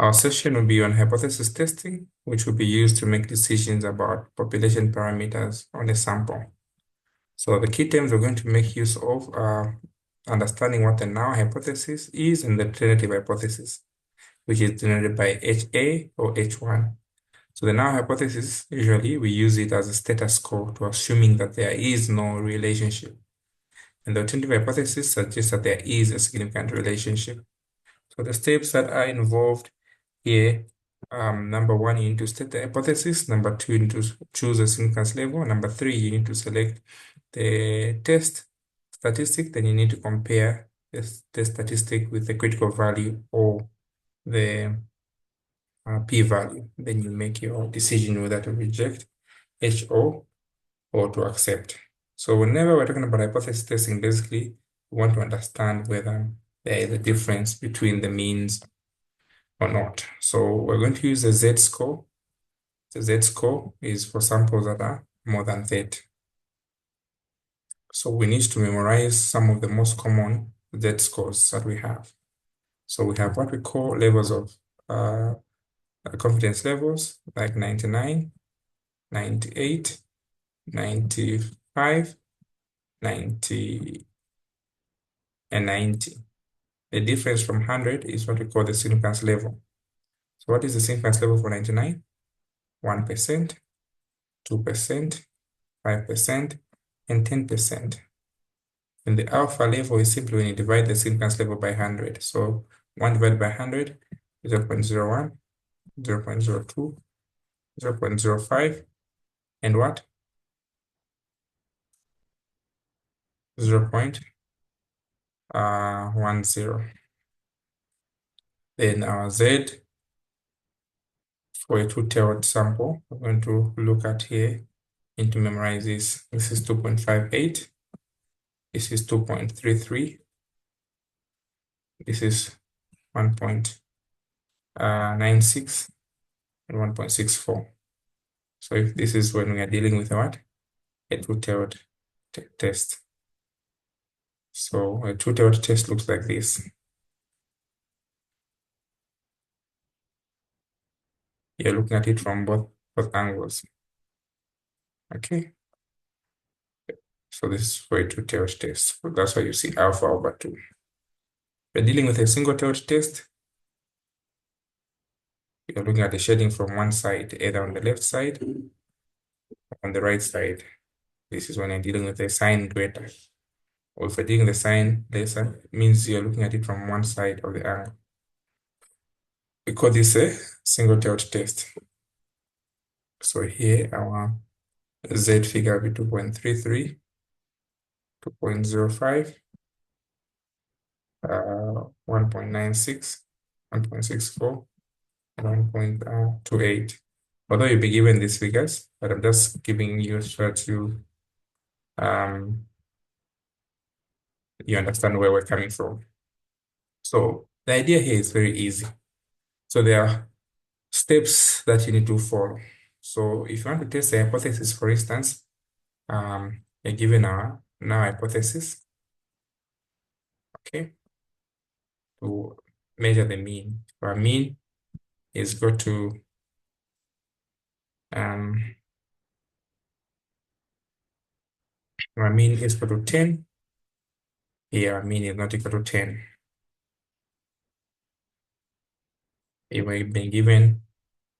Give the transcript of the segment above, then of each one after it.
Our session will be on hypothesis testing, which will be used to make decisions about population parameters on a sample. So the key terms we're going to make use of are understanding what the null hypothesis is and the tentative hypothesis, which is denoted by HA or H1. So the null hypothesis, usually we use it as a status quo to assuming that there is no relationship. And the tentative hypothesis suggests that there is a significant relationship. So the steps that are involved here, number one, you need to state the hypothesis. Number two, you need to choose a significance level. Number three, you need to select the test statistic. Then you need to compare the statistic with the critical value or the p-value. Then you make your decision whether to reject HO or to accept. So whenever we're talking about hypothesis testing, basically, we want to understand whether there is a difference between the means or not. So we're going to use the Z-score. The Z-score is for samples that are more than 30. So we need to memorize some of the most common Z-scores that we have. So we have what we call levels of confidence levels, like 99, 98, 95, 90, and 90. The difference from 100 is what we call the significance level. So what is the significance level for 99? 1%, 2%, 5%, and 10%. And the alpha level is simply when you divide the significance level by 100. So 1 divided by 100 is 0.01, 0.02, 0.05, and what? 0.10. Then our Z for a two-tailed sample, we're going to look at here and to memorize this. This is 2.58. This is 2.33. This is 1.96 and 1.64. So if this is when we are dealing with what? A two-tailed test. So a two-tailed test looks like this. You're looking at it from both angles. Okay. So this is for a two-tailed test. That's why you see alpha over 2. We're dealing with a single-tailed test. You're looking at the shading from one side, either on the left side or on the right side. This is when you're dealing with a sign greater. Or if you're dealing with a sign lesser, it means you're looking at it from one side of the angle. We call this a single-tailed test. So here our Z figure will be 2.33, 2.05, 1.96, 1.64, 1.28. Although you'll be given these figures, but I'm just giving you so that you understand where we're coming from. So the idea here is very easy. So there are steps that you need to follow. So if you want to test the hypothesis, for instance, you're given our null hypothesis, okay, to measure the mean. Our mean is equal to our mean is equal to 10. Here our mean is not equal to 10. If we've been given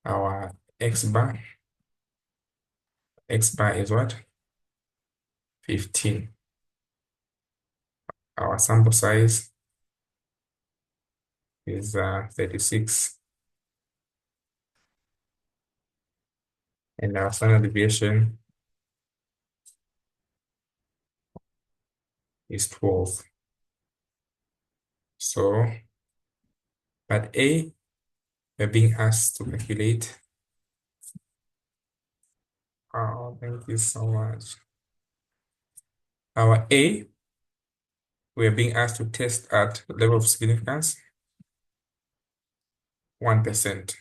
our x bar is what? 15. Our sample size is 36. And our standard deviation is 12. So, part A, we're being asked to calculate. Oh, thank you so much. Our A, we're being asked to test at level of significance 1%.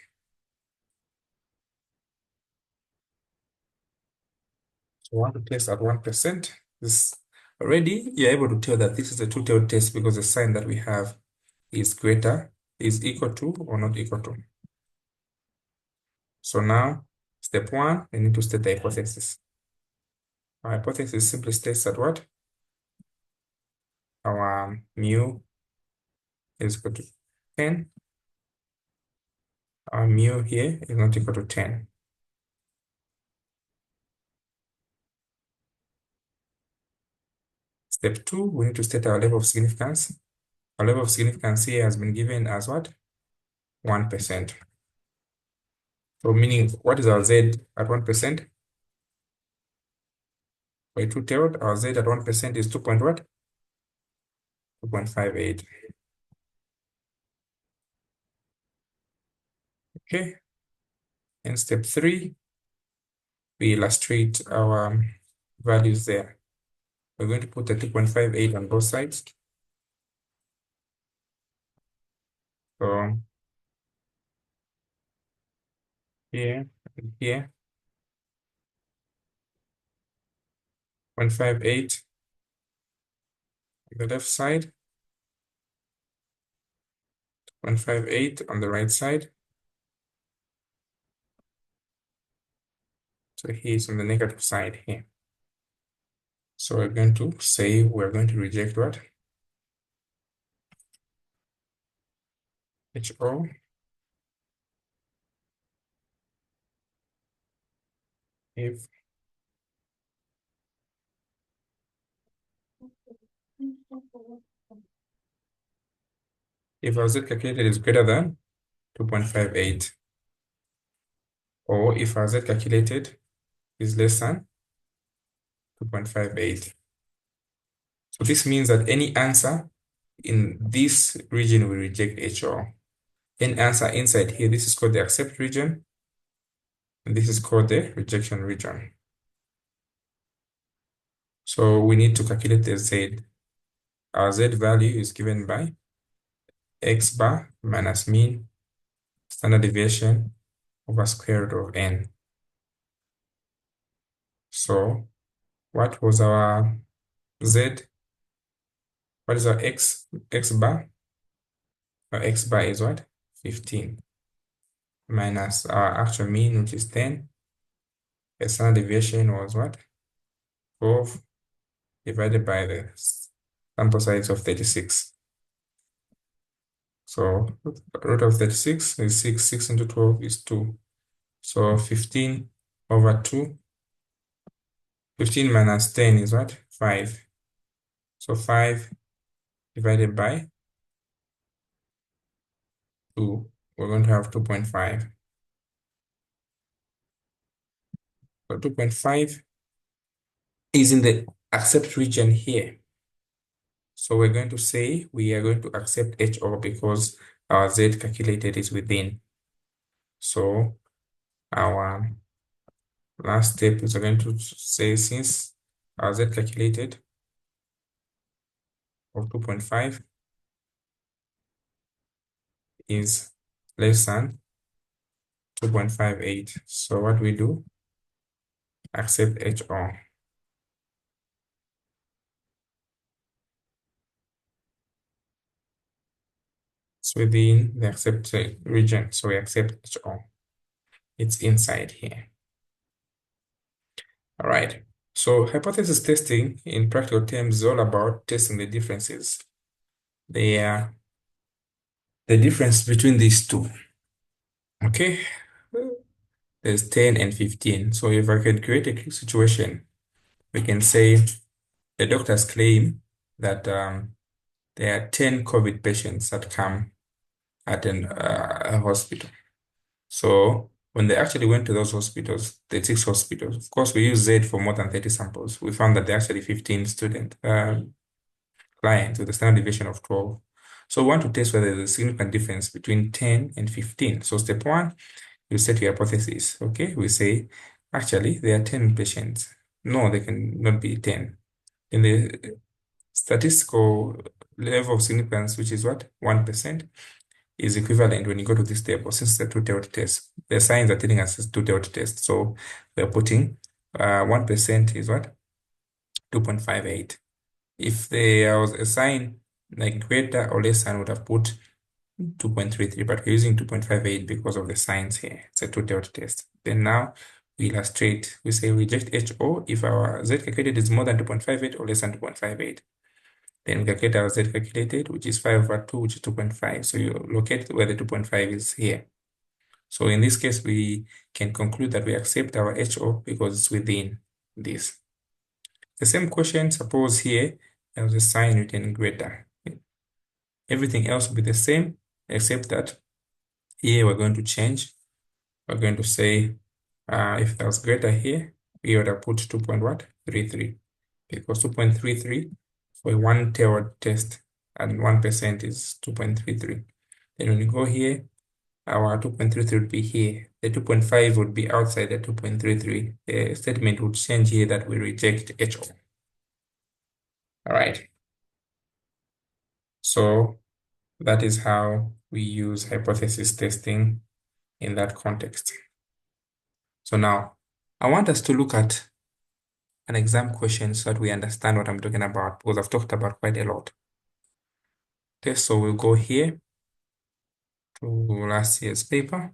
So we want to test at 1%. This already you're able to tell that this is a two-tailed test because the sign that we have is greater, is equal to, or not equal to. So now, step one, we need to state the hypothesis. Our hypothesis simply states that what? Our mu is equal to 10. Our mu here is not equal to 10. Step two, we need to state our level of significance. Our level of significance here has been given as what? 1%. So meaning, what is our Z at 1%? By two-thirds, our Z at 1% is 2 point what? 2.58. Okay. And step three, we illustrate our values there. We're going to put the 2.58 on both sides. So here and here, 0.58 on the left side, 0.58 on the right side. So here's on the negative side here. So we're going to say we're going to reject what? HO. If our Z calculated is greater than 2.58, or if our Z calculated is less than 2.58. So this means that any answer in this region will reject HO. Any answer inside here, this is called the accept region, and this is called the rejection region. So we need to calculate the Z. Our Z value is given by X bar minus mean standard deviation over square root of n. So what was our Z? What is our X bar? Our X bar is what? 15 minus our actual mean, which is 10. The standard deviation was what? 12 divided by the sample size of 36. So root of 36 is 6. 6 into 12 is 2. So 15 over 2. 15 minus 10 is what? 5. So 5 divided by 2. We're going to have 2.5. So 2.5 is in the accept region here. So we're going to say we are going to accept HO because our Z calculated is within. So our last step is going to say since our Z calculated of 2.5 is less than 2.58. So what we do, accept HO. It's within the accept region, so we accept HO. It's inside here. All right. So hypothesis testing in practical terms is all about testing the differences. The difference between these two. Okay. There's 10 and 15. So if I can create a quick situation, we can say the doctors claim that there are 10 COVID patients that come at a hospital. So when they actually went to those hospitals, the 6 hospitals, of course, we use Z for more than 30 samples. We found that there are actually 15 student clients with a standard deviation of 12. So we want to test whether there's a significant difference between 10 and 15. So step one, you set your hypothesis. Okay, we say actually there are 10 patients. No, they can not be 10. In the statistical level of significance, which is what? 1%, is equivalent when you go to this table. Since it's a two-tailed test, the signs are telling us it's two-tailed test. So we're putting 1% is what? 2.58. If there was a sign like greater or less sign, would have put 2.33, but we're using 2.58 because of the signs here. It's a two-tailed test. Then now we illustrate, we say reject HO if our Z calculated is more than 2.58 or less than 2.58. Then we calculate our Z calculated, which is 5 over 2, which is 2.5. So you locate where the 2.5 is here. So in this case, we can conclude that we accept our HO because it's within this. The same question, suppose here there was a sign written greater. Everything else will be the same, except that here we're going to change. We're going to say, if that was greater here, we would have put 2.33 because 2.33 for a one-tailed test and 1% is 2.33. Then when you go here, our 2.33 would be here. The 2.5 would be outside the 2.33. The statement would change here that we reject HO. All right. So that is how we use hypothesis testing in that context. So now I want us to look at an exam question so that we understand what I'm talking about, because I've talked about quite a lot. Okay, so we'll go here to last year's paper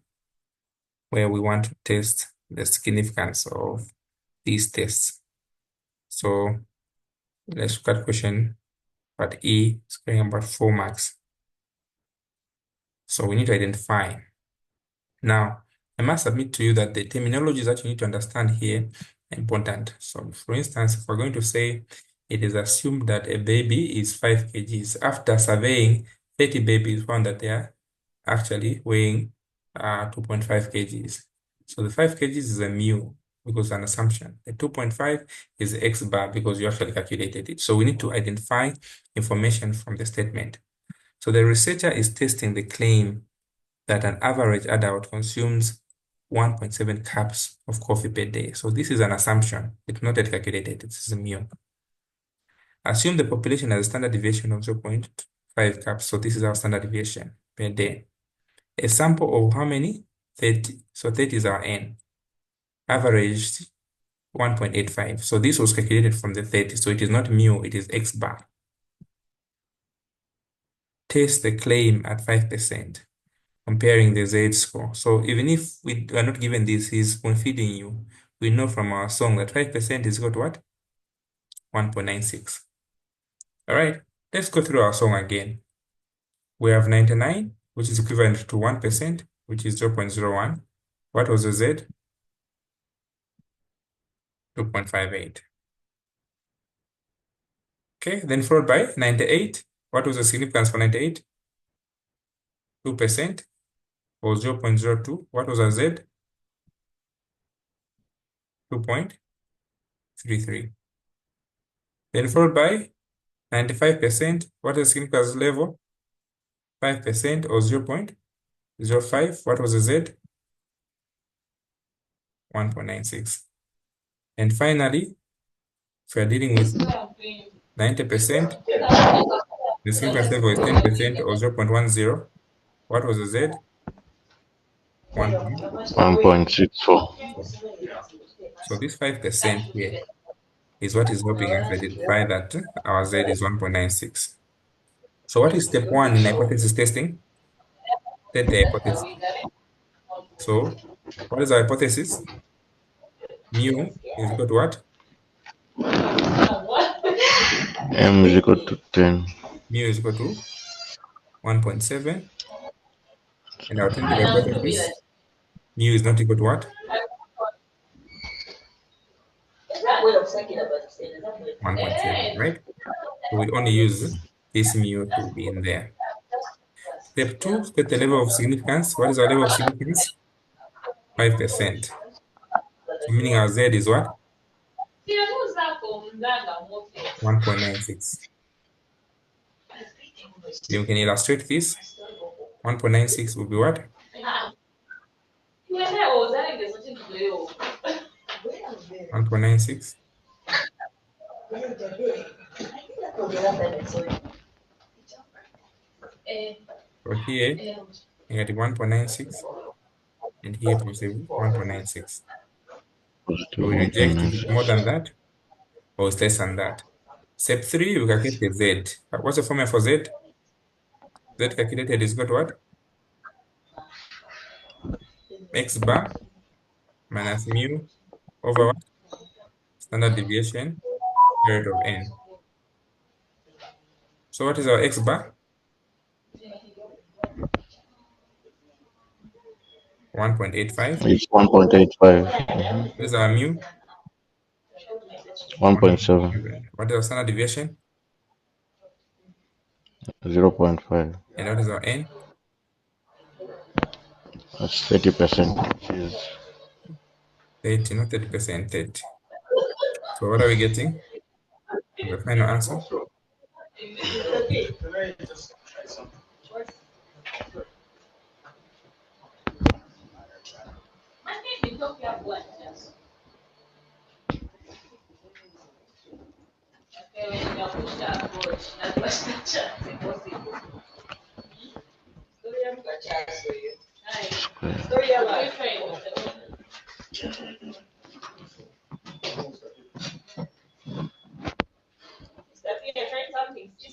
where we want to test the significance of these tests. So let's look at question part E, it's going about 4 marks. So we need to identify. Now, I must admit to you that the terminologies that you need to understand here are important. So for instance, if we're going to say it is assumed that a baby is 5 kgs, after surveying 30 babies found that they are actually weighing 2.5 kgs. So the 5 kgs is a mu because it's an assumption. The 2.5 is X bar because you actually calculated it. So we need to identify information from the statement. So the researcher is testing the claim that an average adult consumes 1.7 cups of coffee per day. So this is an assumption. It's not yet calculated. It's a mu. Assume the population has a standard deviation of 0.5 cups. So this is our standard deviation per day. A sample of how many? 30. So 30 is our N. Averaged 1.85. So this was calculated from the 30. So it is not mu, it is X bar. Test the claim at 5%. Comparing the Z score. So even if we are not given this, he's confiding you. We know from our song that 5% is equal to what? 1.96. All right, let's go through our song again. We have 99, which is equivalent to 1%, which is 0.01. What was the Z? 2.58. Okay, then followed by 98. What was the significance for 98? 2% or 0.02. What was our Z? 2.33. Then followed by 95%. What is the significance level? 5% or 0.05. What was the Z? 1.96. And finally, if we are dealing with 90%, the significance level is 10% or 0.10. What was the Z? 1.4. 1.64. So this 5% here is what is helping us identify that our Z is 1.96. So what is step 1 in hypothesis testing? State the hypothesis. So what is our hypothesis? Mu is equal to what? M is equal to 10. Mu is equal to 1.7. And our tentative hypothesis, mu is not equal to what? 1.7, right? So we only use this mu to be in there. Step 2, state the level of significance. What is our level of significance? 5%. So meaning our Z is what? 1.96. Then we can illustrate this. 1.96 will be what? 1.96. So here, negative 1.96, and here positive 1.96. Positive So we reject if it's more 1.96. than that or it's less than that. Step 3, we calculate the Z. What's the formula for Z? Z calculated is got what? X bar minus mu over what? Standard deviation square root of n. So what is our X bar? 1.85. It's 1.85. What is our mu? 1.7. 1.7. What is our standard deviation? 0.5. And what is our n? That's 30%. Jeez. 30, not 30%, 30. So what are we getting? The final answer?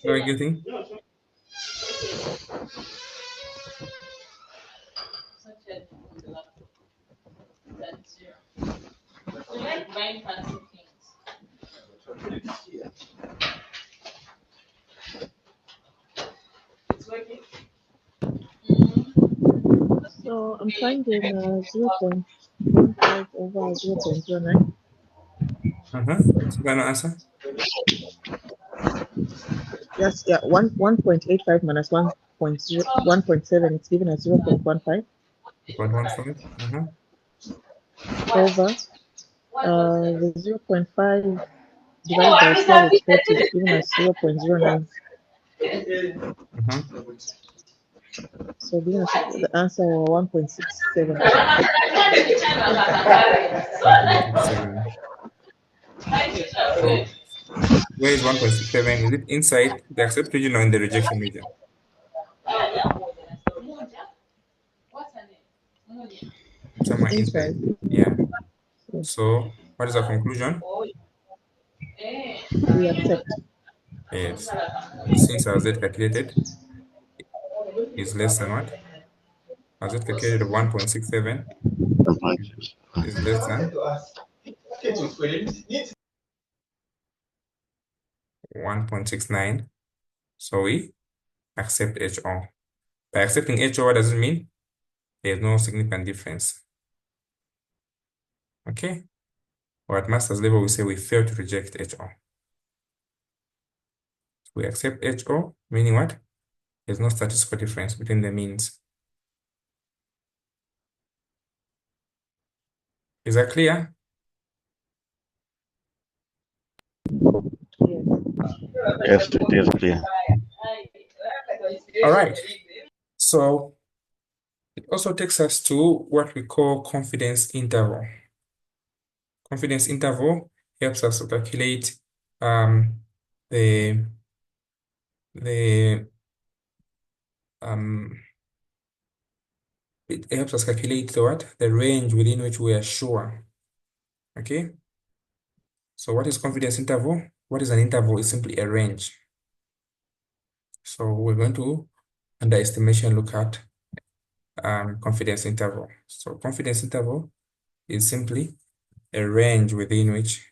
What are we getting? So I'm finding 0.15 over 0.09. What's the final answer? Yes, yeah, 1.85 minus 1.7, it's given as 0.15 0.15. over the 0.5 divided by square root 30 is given as 0.09. So giving us the answer 1.67. 1.67. So where is 1.67? Is it inside the accept region or in the rejection region? Somewhere inside. Inside. Yeah. So So what is our conclusion? we accept. Yes. Since our Z calculated is less than what? Our Z calculated of 1.67 1.6. is less than 1.69. So we accept HO. By accepting HO, what does it mean? There is no significant difference. Okay? Or at master's level, we say we fail to reject HO. We accept HO, meaning what? There's no statistical difference between the means. Is that clear? Yes, it is clear. All right. So it also takes us to what we call confidence interval. Confidence interval helps us to calculate the the um it helps us calculate the what? The range within which we are sure. Okay. So what is confidence interval? What is an interval? It's simply a range. So we're going to, under estimation, look at confidence interval. So confidence interval is simply a range within which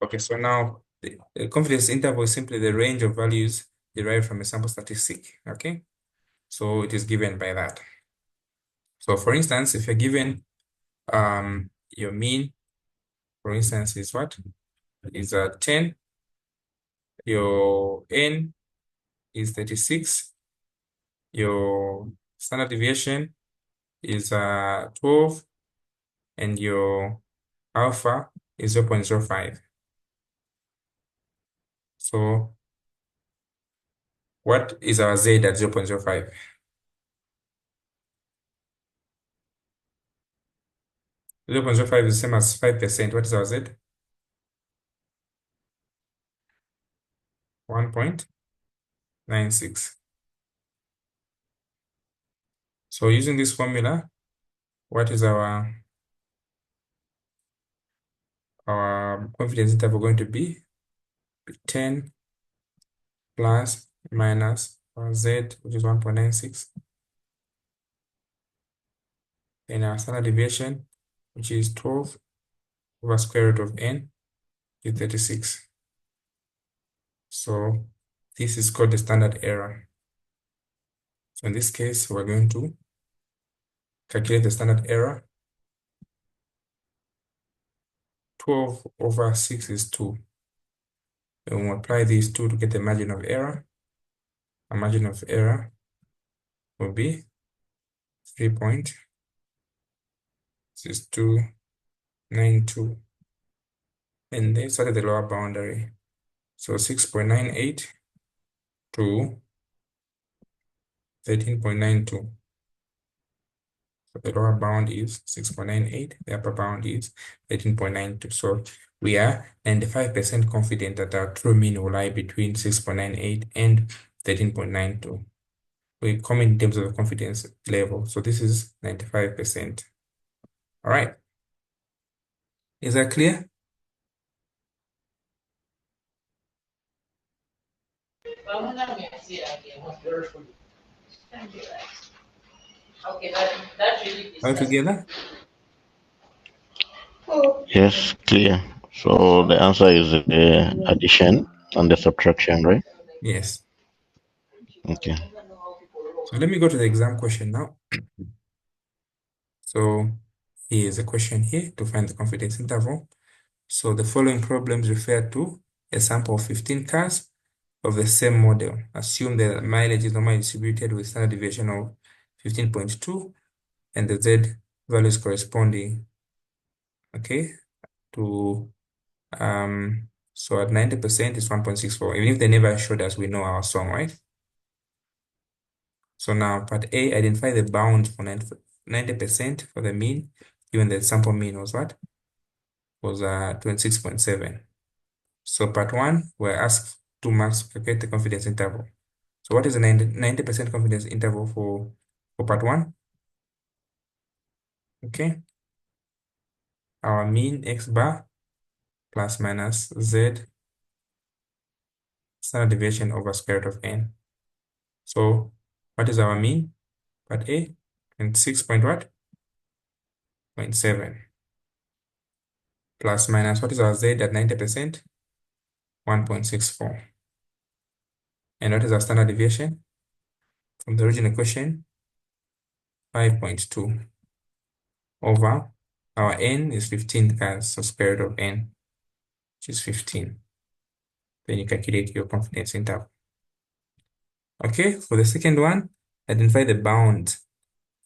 okay, so now the confidence interval is simply the range of values derived from a sample statistic. Okay, so it is given by that. So for instance, if you're given your mean, for instance, is what? Is 10, your n is 36, your standard deviation is 12, and your alpha is 0.05. So What is our Z at 0.05? 0.05 is the same as 5%. What is our Z? 1.96. So using this formula, what is our confidence interval going to be? 10 plus minus our Z, which is 1.96. And our standard deviation, which is 12 over square root of n, is 36. So this is called the standard error. So in this case, we're going to calculate the standard error. 12 over 6 is 2. And we multiply these two to get the margin of error. A margin of error will be 3.6292. And they started the lower boundary. So 6.98 to 13.92. So the lower bound is 6.98, the upper bound is 13.92. So we are 95% confident that our true mean will lie between 6.98 and 13.92. We comment in terms of the confidence level. So this is 95%. All right. Is that clear? All together? Yes, clear. So the answer is the addition and the subtraction, right? Yes. Okay. So let me go to the exam question now. So here's a question here to find the confidence interval. So the following problems refer to a sample of 15 cars of the same model. Assume the mileage is normally distributed with standard deviation of 15.2 and the Z values corresponding, okay, to, so at 90% is 1.64. Even if they never showed us, we know our song, right? So now part A, identify the bound for 90% for the mean, given the sample mean was what? Was 26.7. So part 1, we're asked 2 marks to calculate the confidence interval. So what is the 90% confidence interval for part 1? Okay. Our mean x bar plus minus z standard deviation over square root of n. So what is our mean? Part A, 26 point what? 0.7. Plus minus, what is our z at 90%? 1.64. And what is our standard deviation? From the original question, 5.2 over our n is 15 cars, so square root of n, which is 15. Then you calculate your confidence interval. Okay, for the second one, identify the bound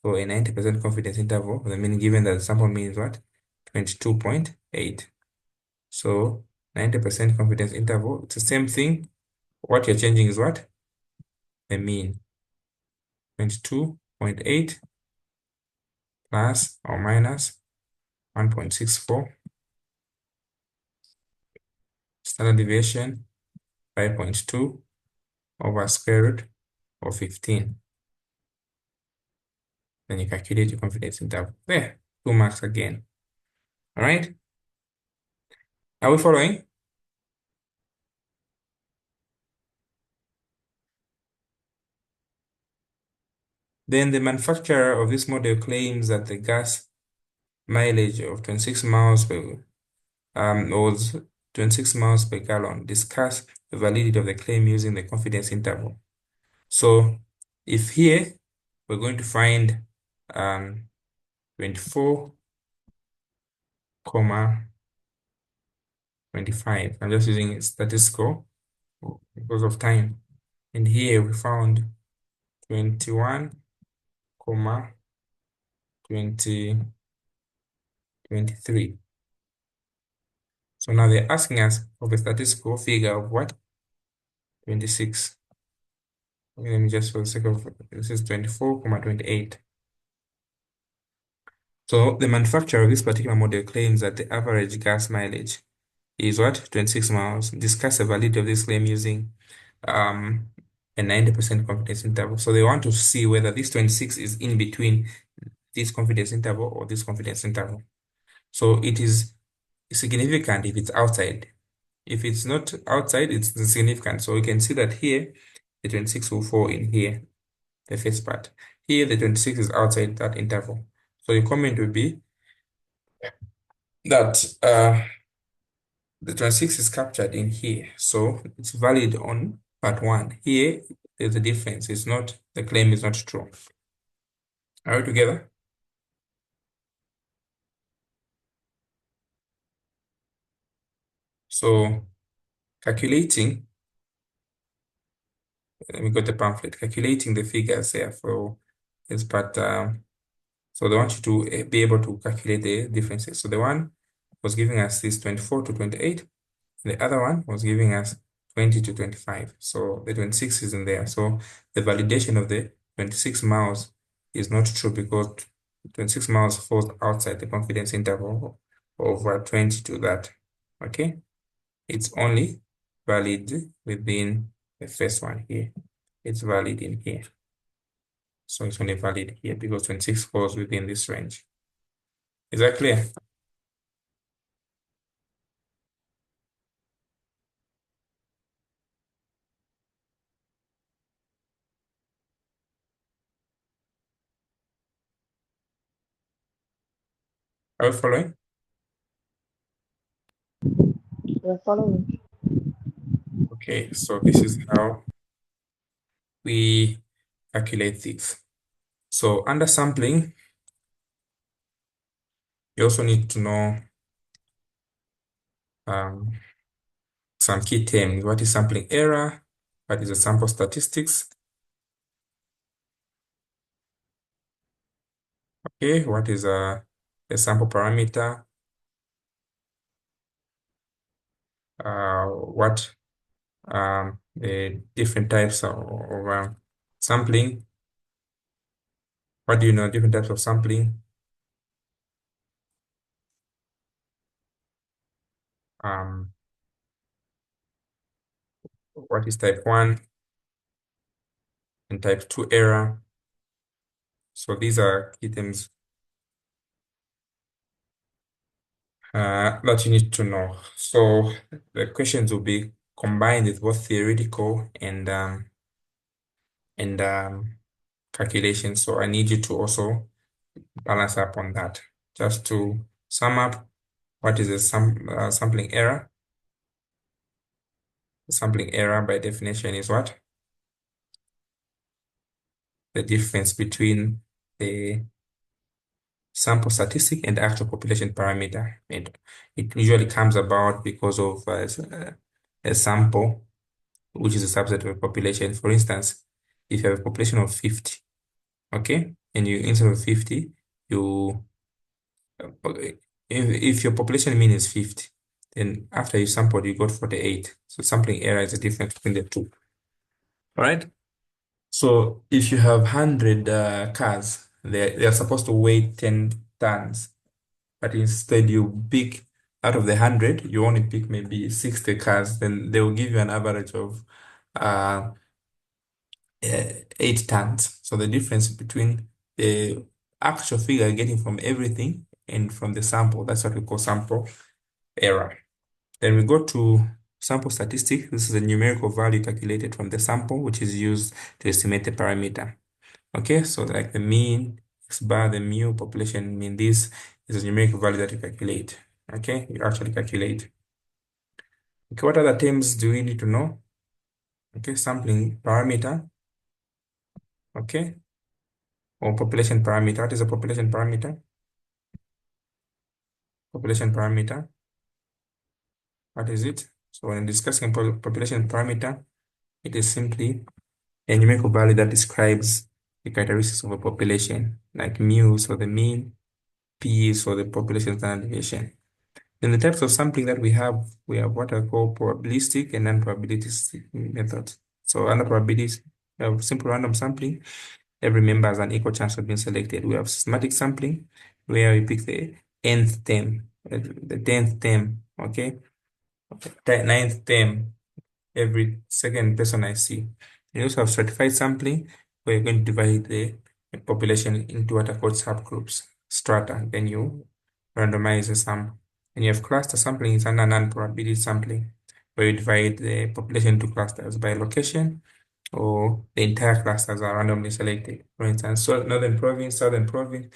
for a 90% confidence interval, the mean given that the sample mean is what? 22.8. So 90% confidence interval, it's the same thing. What you're changing is what? The mean. 22.8 plus or minus 1.64. Standard deviation 5.2 over square root of 15. Then you calculate your confidence interval. There, 2 marks again. All right. Are we following? Then the manufacturer of this model claims that the gas mileage of 26 miles per was 26 miles per gallon. Discuss the validity of the claim using the confidence interval. So if here we're going to find 24, 25. I'm just using statistical because of time. And here we found 21, 20, 23. So now they're asking us of a statistical figure of what? 26. Let me just, for the sake of, this is 24,28. So the manufacturer of this particular model claims that the average gas mileage is what? 26 miles. Discuss the validity of this claim using a 90% confidence interval. So they want to see whether this 26 is in between this confidence interval or this confidence interval. So it is significant if it's outside. If it's not outside, it's insignificant. So we can see that here, the 26 will fall in here, the first part. Here, the 26 is outside that interval. So your comment would be that the 26 is captured in here. So it's valid on part one. Here, there's a difference. It's not, the claim is not true. Are we together? So calculating, let me go to the pamphlet, calculating the figures here for this part. So they want you to be able to calculate the differences. So the one was giving us this 24 to 28. The other one was giving us 20 to 25. So the 26 isn't there. So the validation of the 26 miles is not true because 26 miles falls outside the confidence interval of 20 to that. Okay? It's only valid within the first one here. It's valid in here. So it's only valid here because 26 falls within this range. Is that clear? Are you following? We're following. Okay, so this is how we calculate this. So under sampling, you also need to know some key terms. What is sampling error? What is the sample statistics? Okay, what is a sample parameter? What the different types of sampling? What do you know? Different types of sampling. Um, what is type 1 and type 2 error? So these are key terms that you need to know. So the questions will be combined with both theoretical and calculations. So I need you to also balance up on that. Just to sum up, what is a sampling error? The sampling error by definition is what? The difference between the sample statistic and actual population parameter. And it usually comes about because of a sample, which is a subset of a population. For instance, if you have a population of 50, okay, and you instead of 50, you okay, if your population mean is 50, then after you sampled, you got 48. So sampling error is the difference between the two. All right. So if you have 100 cars, they are supposed to weigh 10 tons, but instead you pick out of the 100, you only pick maybe 60 cars, then they will give you an average of uh, 8 tons. So the difference between the actual figure getting from everything and from the sample, that's what we call sample error. Then we go to sample statistic. This is a numerical value calculated from the sample, which is used to estimate the parameter. Okay, so like the mean, X bar, the mu, population mean, this is a numerical value that you calculate. Okay, you actually calculate. Okay, what other terms do we need to know? Okay, sampling parameter. Okay, or population parameter. What is a population parameter? Population parameter. What is it? So when discussing population parameter, it is simply a numerical value that describes the characteristics of a population, like mu, so the mean, p, so the population standard deviation. Then the types of sampling that we have what I call probabilistic and non-probabilistic methods. So under probabilistic, We have simple random sampling. Every member has an equal chance of being selected. We have systematic sampling, where we pick the nth term, the 10th term, okay? The 9th term, every second person I see. You also have stratified sampling, where you're going to divide the population into what are called subgroups, strata. Then you randomize the sample. And you have cluster sampling, it's under non-probability sampling, where you divide the population into clusters by location, or the entire clusters are randomly selected. For instance, so Northern Province, Southern Province,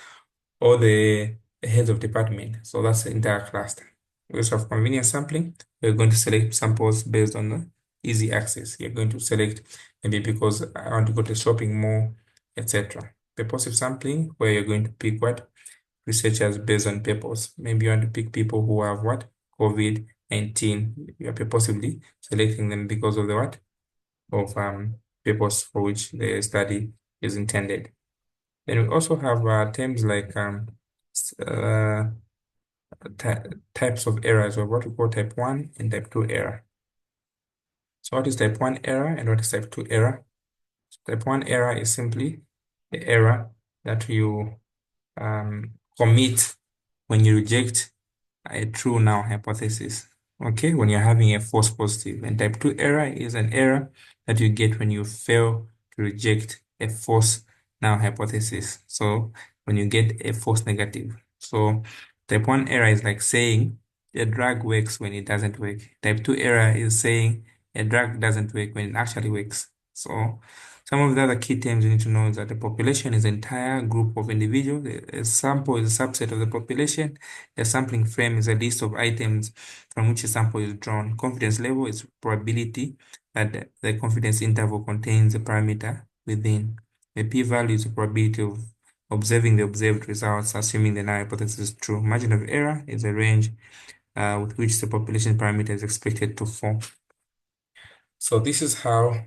or the heads of department. So that's the entire cluster. We also have convenience sampling. We're going to select samples based on the easy access. You're going to select maybe because I want to go to shopping mall, etc. Purposive sampling, where you're going to pick what? Researchers based on purpose. Maybe you want to pick people who have what? COVID-19. You are purposively selecting them because of the what? Of purpose for which the study is intended. Then we also have terms like uh, types of errors, or what we call type 1 and type 2 error. So what is type 1 error and what is type 2 error? Type 1 error is simply the error that you commit when you reject a true null hypothesis. Okay, when you're having a false positive. And type 2 error is an error that you get when you fail to reject a false null hypothesis. So when you get a false negative. So type 1 error is like saying a drug works when it doesn't work. Type 2 error is saying a drug doesn't work when it actually works. So some of the other key terms you need to know is that the population is an entire group of individuals. A sample is a subset of the population. A sampling frame is a list of items from which a sample is drawn. Confidence level is probability that the confidence interval contains a parameter within. The p-value is the probability of observing the observed results, assuming the null hypothesis is true. Margin of error is a range with which the population parameter is expected to fall. So this is how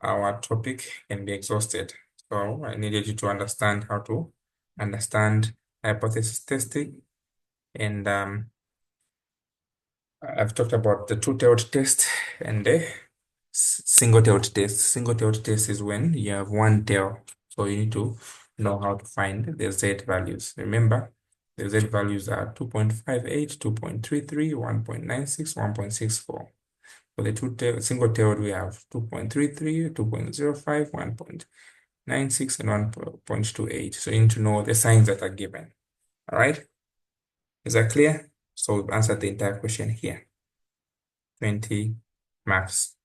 our topic can be exhausted. So I needed you to understand how to understand hypothesis testing. And I've talked about the two-tailed test and the single-tailed test. Single-tailed test is when you have one tail. So you need to know how to find the Z values. Remember, the Z values are 2.58, 2.33, 1.96, 1.64. For the single-tailed, we have 2.33, 2.05, 1.96, and 1.28. So you need to know the signs that are given. All right? Is that clear? So we've answered the entire question here. 20 marks.